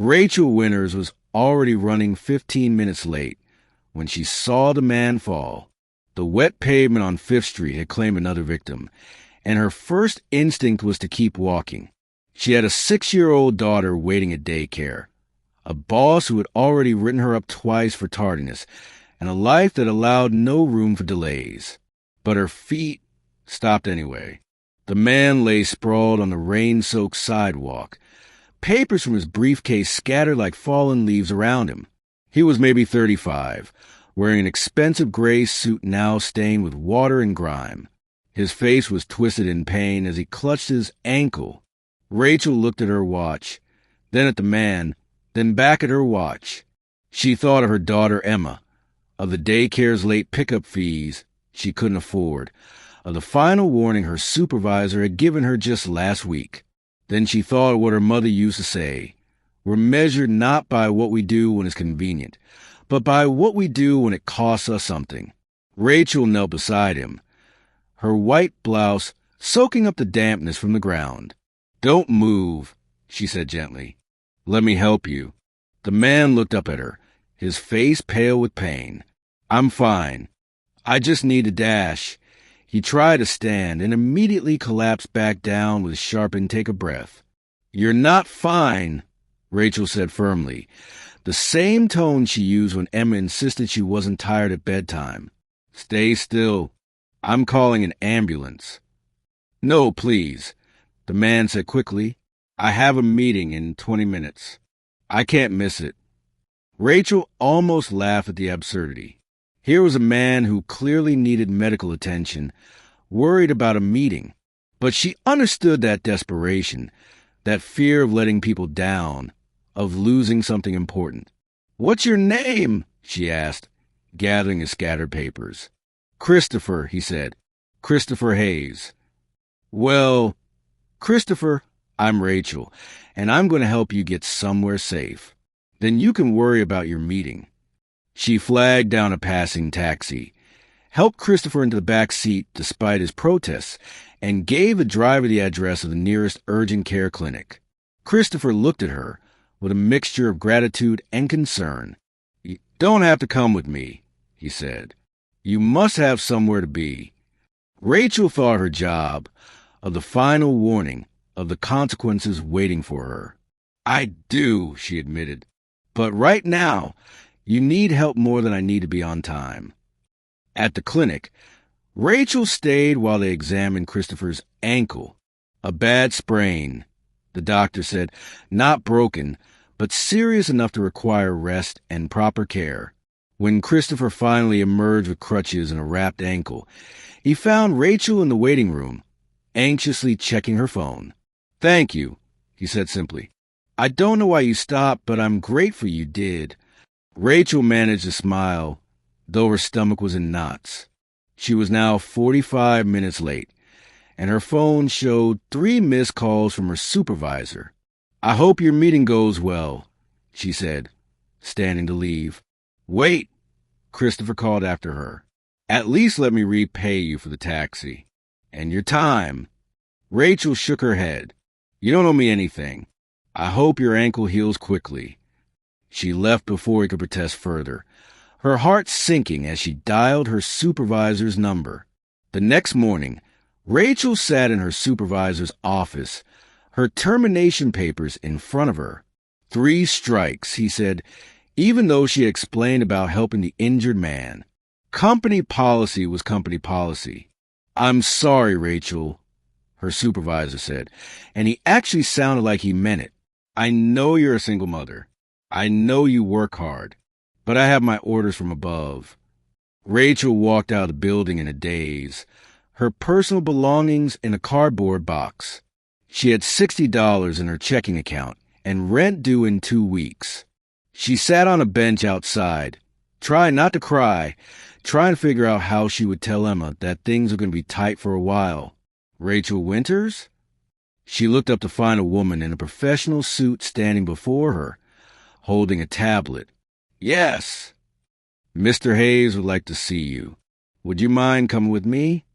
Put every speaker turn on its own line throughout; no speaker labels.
Rachel Winters was already running 15 minutes late when she saw the man fall. The wet pavement on Fifth Street had claimed another victim, and her first instinct was to keep walking. She had a 6-year-old daughter waiting at daycare, a boss who had already written her up twice for tardiness, and a life that allowed no room for delays. But her feet stopped anyway. The man lay sprawled on the rain-soaked sidewalk, papers from his briefcase scattered like fallen leaves around him. He was maybe 35, wearing an expensive gray suit now stained with water and grime. His face was twisted in pain as he clutched his ankle. Rachel looked at her watch, then at the man, then back at her watch. She thought of her daughter Emma, of the daycare's late pickup fees she couldn't afford, of the final warning her supervisor had given her just last week. Then she thought of what her mother used to say, "We're measured not by what we do when it's convenient, but by what we do when it costs us something." Rachel knelt beside him, her white blouse soaking up the dampness from the ground. "Don't move," she said gently. "Let me help you." The man looked up at her, his face pale with pain. "I'm fine. I just need a dash." He tried to stand and immediately collapsed back down with a sharp intake of breath. "You're not fine," Rachel said firmly, the same tone she used when Emma insisted she wasn't tired at bedtime. "Stay still. I'm calling an ambulance." "No, please," the man said quickly. "I have a meeting in 20 minutes. I can't miss it." Rachel almost laughed at the absurdity. Here was a man who clearly needed medical attention, worried about a meeting. But she understood that desperation, that fear of letting people down, of losing something important. "What's your name?" she asked, gathering his scattered papers. "Christopher," he said. "Christopher Hayes." "Well, Christopher, I'm Rachel, and I'm going to help you get somewhere safe. Then you can worry about your meeting." She flagged down a passing taxi, helped Christopher into the back seat despite his protests, and gave the driver the address of the nearest urgent care clinic. Christopher looked at her with a mixture of gratitude and concern. "You don't have to come with me," he said. "You must have somewhere to be." Rachel thought of her job, of the final warning, of the consequences waiting for her. "I do," she admitted. "But right now, you need help more than I need to be on time." At the clinic, Rachel stayed while they examined Christopher's ankle. A bad sprain, the doctor said, not broken, but serious enough to require rest and proper care. When Christopher finally emerged with crutches and a wrapped ankle, he found Rachel in the waiting room, anxiously checking her phone. "Thank you," he said simply. "I don't know why you stopped, but I'm grateful you did." Rachel managed to smile, though her stomach was in knots. She was now 45 minutes late, and her phone showed 3 missed calls from her supervisor. "I hope your meeting goes well," she said, standing to leave. "Wait," Christopher called after her. "At least let me repay you for the taxi. And your time." Rachel shook her head. "You don't owe me anything. I hope your ankle heals quickly." She left before he could protest further, her heart sinking as she dialed her supervisor's number. The next morning, Rachel sat in her supervisor's office, her termination papers in front of her. 3 strikes, he said, even though she had explained about helping the injured man. Company policy was company policy. "I'm sorry, Rachel," her supervisor said, and he actually sounded like he meant it. "I know you're a single mother. I know you work hard, but I have my orders from above." Rachel walked out of the building in a daze, her personal belongings in a cardboard box. She had $60 in her checking account and rent due in 2 weeks. She sat on a bench outside, trying not to cry, trying to figure out how she would tell Emma that things were going to be tight for a while. Rachel Winters? She looked up to find a woman in a professional suit standing before her, holding a tablet. "Yes." "Mr. Hayes would like to see you. Would you mind coming with me?"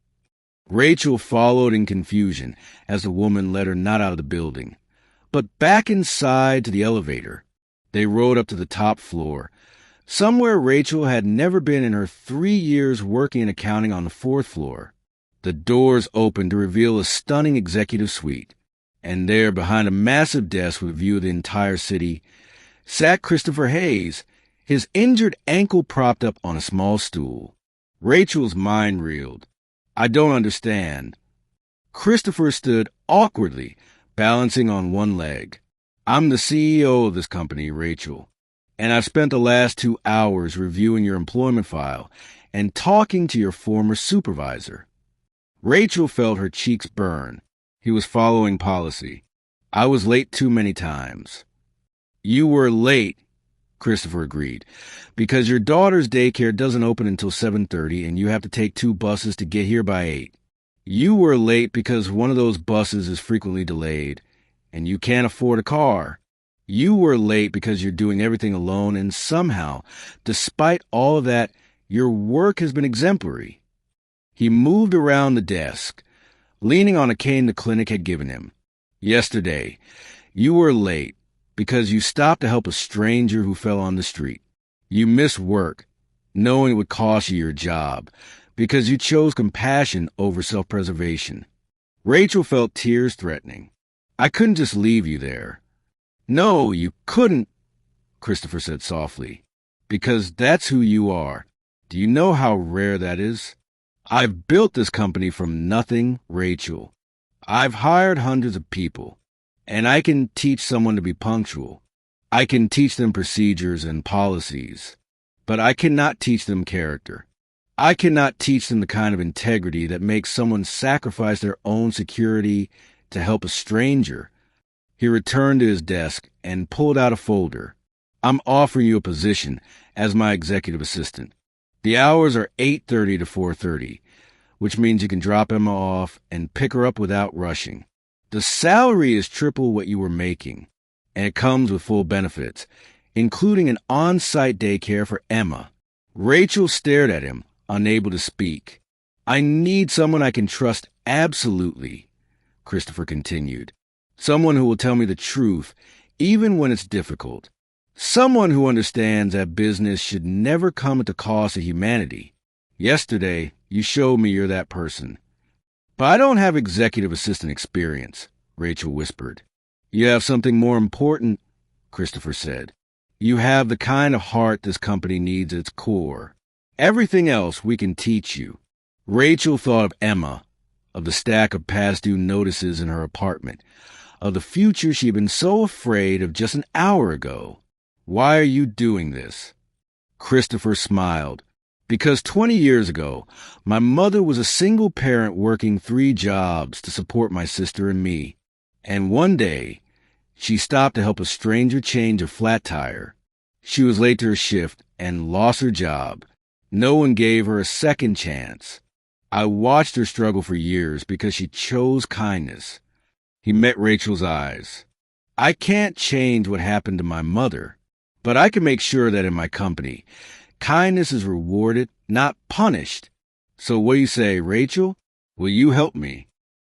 Rachel followed in confusion as the woman led her not out of the building, but back inside to the elevator. They rode up to the top floor, somewhere Rachel had never been in her 3 years working in accounting on the 4th floor. The doors opened to reveal a stunning executive suite, and there, behind a massive desk with a view of the entire city, sat Christopher Hayes, his injured ankle propped up on a small stool. Rachel's mind reeled. "I don't understand." Christopher stood awkwardly, balancing on one leg. "I'm the CEO of this company, Rachel, and I've spent the last 2 hours reviewing your employment file and talking to your former supervisor." Rachel felt her cheeks burn. He was following policy. "I was late too many times." "You were late," Christopher agreed, "because your daughter's daycare doesn't open until 7:30 and you have to take 2 buses to get here by 8. You were late because one of those buses is frequently delayed, and you can't afford a car. You were late because you're doing everything alone, and somehow, despite all of that, your work has been exemplary." He moved around the desk, leaning on a cane the clinic had given him. "Yesterday, you were late because you stopped to help a stranger who fell on the street. You missed work, knowing it would cost you your job, because you chose compassion over self-preservation." Rachel felt tears threatening. "I couldn't just leave you there." "No, you couldn't," Christopher said softly, "because that's who you are. Do you know how rare that is? I've built this company from nothing, Rachel. I've hired hundreds of people, and I can teach someone to be punctual. I can teach them procedures and policies, but I cannot teach them character. I cannot teach them the kind of integrity that makes someone sacrifice their own security to help a stranger." He returned to his desk and pulled out a folder. "I'm offering you a position as my executive assistant. The hours are 8:30 to 4:30, which means you can drop Emma off and pick her up without rushing. The salary is triple what you were making, and it comes with full benefits, including an on-site daycare for Emma." Rachel stared at him, unable to speak. "I need someone I can trust absolutely," Christopher continued. "Someone who will tell me the truth, even when it's difficult. Someone who understands that business should never come at the cost of humanity. Yesterday, you showed me you're that person." "But I don't have executive assistant experience," Rachel whispered. "You have something more important," Christopher said. "You have the kind of heart this company needs at its core. Everything else we can teach you." Rachel thought of Emma, of the stack of past due notices in her apartment, of the future she had been so afraid of just an hour ago. "Why are you doing this?" Christopher smiled. "Because 20 years ago, my mother was a single parent working 3 jobs to support my sister and me. And one day, she stopped to help a stranger change a flat tire. She was late to her shift and lost her job. No one gave her a second chance. I watched her struggle for years because she chose kindness." He met Rachel's eyes. "I can't change what happened to my mother, but I can make sure that in my company, kindness is rewarded, not punished. So what do you say, Rachel? Will you help me?"